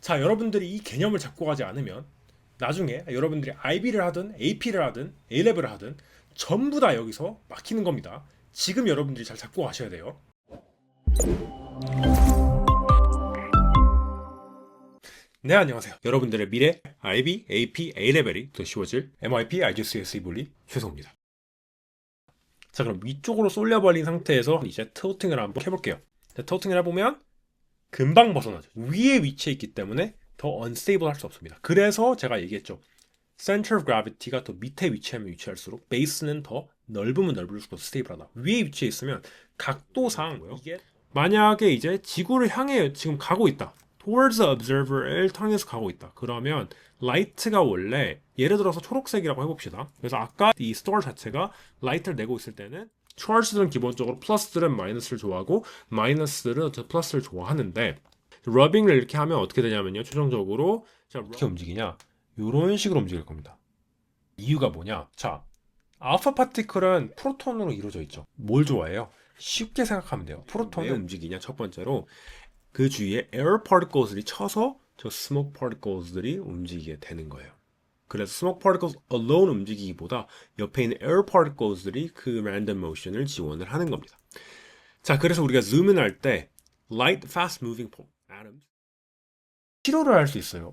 자, 여러분들이 이 개념을 잡고 가지 않으면 나중에 여러분들이 IB를 하든 AP를 하든 A레벨을 하든 전부 다 여기서 막히는 겁니다. 지금 여러분들이 잘 잡고 가셔야 돼요. 네, 안녕하세요. 여러분들의 미래 IB, AP, A레벨이 더 쉬워질 MIP, IGCSE 분리 최성호입니다. 자, 그럼 위쪽으로 쏠려버린 상태에서 이제 틸팅을 한번 해볼게요. 틸팅을 해보면 금방 벗어나죠. 위에 위치해 있기 때문에 더 unstable 할 수 없습니다. 그래서 제가 얘기했죠. center of gravity가 더 밑에 위치하면 위치할수록 베이스는 더 넓으면 넓을수록 스테이블하다. 위에 위치해 있으면 각도상 이게 만약에 이제 지구를 향해 지금 가고 있다. towards the observer를 통해서 가고 있다. 그러면 light가 원래 예를 들어서 초록색이라고 해봅시다. 그래서 아까 이 star 자체가 light를 내고 있을 때는 charge들은 기본적으로 플러스들은 마이너스를 좋아하고 마이너스들은 플러스를 좋아하는데 러빙을 이렇게 하면 어떻게 되냐면요. 최종적으로 자, 어떻게 움직이냐? 이런 식으로 움직일 겁니다. 이유가 뭐냐? 자, 알파 파티클은 프로톤으로 이루어져 있죠. 뭘 좋아해요? 쉽게 생각하면 돼요. 프로톤은 왜 움직이냐? 첫 번째로 그 주위에 에어 파티클들이 쳐서 저 스모크 파티클들이 움직이게 되는 거예요. 그래서 스모크 파티클 alone 움직이기보다 옆에 있는 에어 파티클들이 그 랜덤 모션을 지원을 하는 겁니다. 자, 그래서 우리가 줌인 할 때 light fast moving atoms 치료를 할 수 있어요.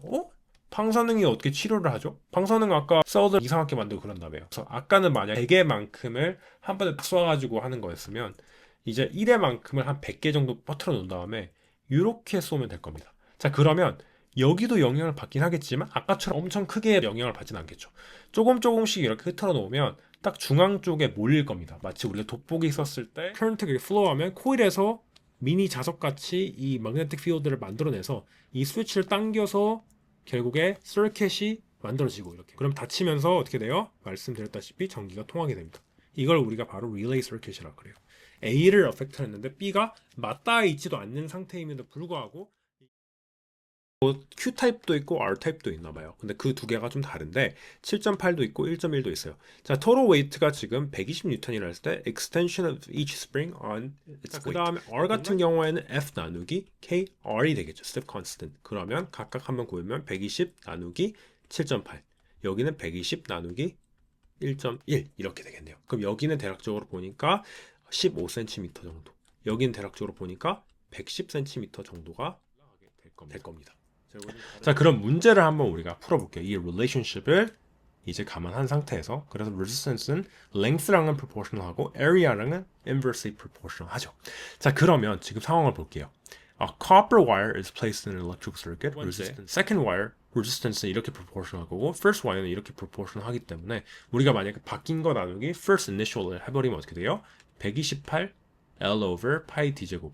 방사능이 어떻게 치료를 하죠? 방사능 아까 셀들 이상하게 만들고 그런다며요. 그래서 아까는 만약 100개만큼을 한 번에 딱 쏴가지고 하는 거였으면 이제 1회만큼을 한 100개 정도 퍼뜨려 놓은 다음에 이렇게 쏘면 될 겁니다. 자, 그러면 여기도 영향을 받긴 하겠지만 아까처럼 엄청 크게 영향을 받진 않겠죠. 조금씩 이렇게 흩어져 놓으면 딱 중앙 쪽에 몰릴 겁니다. 마치 우리가 돋보기 썼을 때 커런트가 플로우하면 코일에서 미니 자석같이 이 magnetic field를 만들어내서 이 스위치를 당겨서 결국에 서킷이 만들어지고 이렇게. 그럼 닫히면서 어떻게 돼요? 말씀드렸다시피 전기가 통하게 됩니다. 이걸 우리가 바로 릴레이 서킷이라고 그래요. A를 어펙트 했는데 B가 맞닿아 있지도 않는 상태임에도 불구하고 Q타입도 있고 R타입도 있나 봐요. 근데 그 두 개가 좀 다른데 7.8도 있고 1.1도 있어요. 자, total weight가 지금 120N이라 했을 때 extension of each spring on its weight. 그 다음에 R 같은 경우에는 F 나누기 KR이 되겠죠. step constant. 그러면 각각 한번 구하면 120 나누기 7.8. 여기는 120 나누기 1.1 이렇게 되겠네요. 그럼 여기는 대략적으로 보니까 15cm 정도. 여기는 대략적으로 보니까 110cm 정도가 될 겁니다. 자, 그럼 문제를 한번 우리가 풀어볼게요. 이 relationship을 이제 감안한 상태에서 그래서 resistance는 length랑은 proportional하고 area랑은 inversely proportional하죠. 자, 그러면 지금 상황을 볼게요. A copper wire is placed in an electrical circuit. resistance. Second wire resistance는 이렇게 proportional 거고 first wire는 이렇게 proportional 하기 때문에 우리가 만약에 바뀐 거 나누기 first initial을 해버리면 어떻게 돼요? 128 L over pi d 제곱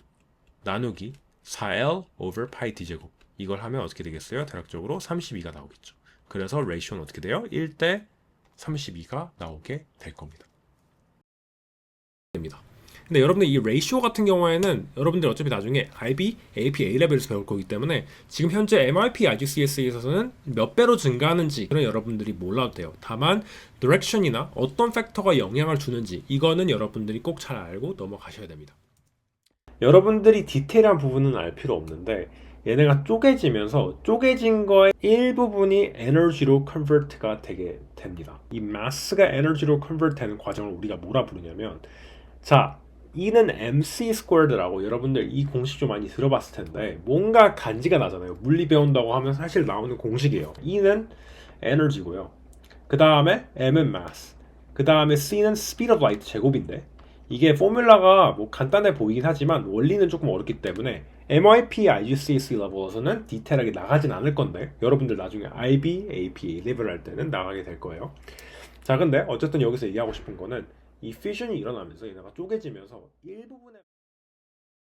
나누기 4L over pi d 제곱 이걸 하면 어떻게 되겠어요? 대략적으로 32가 나오겠죠. 그래서 레이쇼는 어떻게 돼요? 1대 32가 나오게 될 겁니다. 근데 여러분들 이 레이쇼 같은 경우에는 여러분들 어차피 나중에 IB, AP, A레벨에서 배울 거기 때문에 지금 현재 MIP, IGCSE에서는 몇 배로 증가하는지 그런 여러분들이 몰라도 돼요. 다만 디렉션이나 어떤 팩터가 영향을 주는지 이거는 여러분들이 꼭 잘 알고 넘어가셔야 됩니다. 여러분들이 디테일한 부분은 알 필요 없는데 얘네가 쪼개지면서 쪼개진 거의 일부분이 에너지로 컨버트가 되게 됩니다. 이 마스가 에너지로 컨버트 되는 과정을 우리가 뭐라 부르냐면 자, E는 mc 스퀘어드라고 여러분들 이 공식 좀 많이 들어봤을 텐데 뭔가 간지가 나잖아요. 물리 배운다고 하면 사실 나오는 공식이에요. E는 에너지고요. 그 다음에 m은 mass. 그 다음에 c는 speed of light 제곱인데 이게 포뮬라가 뭐 간단해 보이긴 하지만 원리는 조금 어렵기 때문에 MIP, IGCSE 레벨에서는 디테일하게 나가진 않을 건데 여러분들 나중에 IB, AP 레벨 할 때는 나가게 될 거예요. 자, 근데 어쨌든 여기서 얘기하고 싶은 거는 이 퓨전이 일어나면서 얘네가 쪼개지면서 일부분의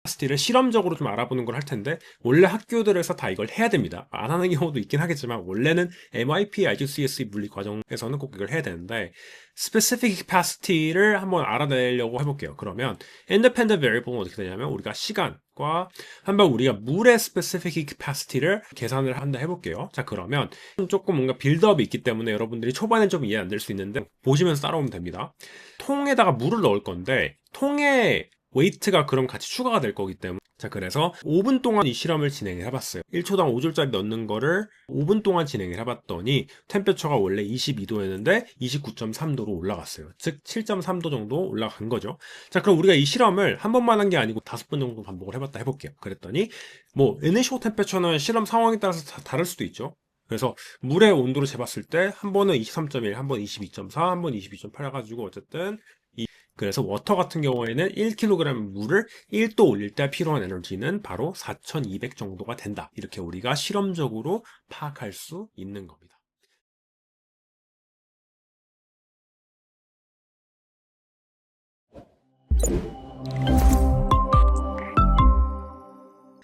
캐파시티를 실험적으로 좀 알아보는 걸 할 텐데 원래 학교들에서 다 이걸 해야 됩니다. 안 하는 경우도 있긴 하겠지만 원래는 MIP, IGCSE 물리 과정에서는 꼭 이걸 해야 되는데 specific capacity를 한번 알아내려고 해볼게요. 그러면 independent variable은 어떻게 되냐면 우리가 시간과 한번 우리가 물의 specific capacity를 계산을 한다 해볼게요. 자, 그러면 조금 뭔가 빌드업이 있기 때문에 여러분들이 초반엔 좀 이해 안 될 수 있는데 보시면서 따라오면 됩니다. 통에다가 물을 넣을 건데 통에 웨이트가 그럼 같이 추가가 될 거기 때문에. 자, 그래서 5분 동안 이 실험을 진행을 해봤어요. 1초당 5줄짜리 넣는 거를 5분 동안 진행을 해봤더니 템페처가 원래 22도였는데 29.3도로 올라갔어요. 즉 7.3도 정도 올라간 거죠. 자, 그럼 우리가 이 실험을 한 번만 한 게 아니고 5번 정도 반복을 해봤다 해볼게요. 그랬더니 뭐 이니셜 템페처는 실험 상황에 따라서 다 다를 수도 있죠. 그래서 물의 온도를 재봤을 때 한 번은 23.1, 한 번 22.4, 한 번 22.8 해가지고 어쨌든 그래서 워터 같은 경우에는 1kg 물을 1도 올릴 때 필요한 에너지는 바로 4200 정도가 된다. 이렇게 우리가 실험적으로 파악할 수 있는 겁니다.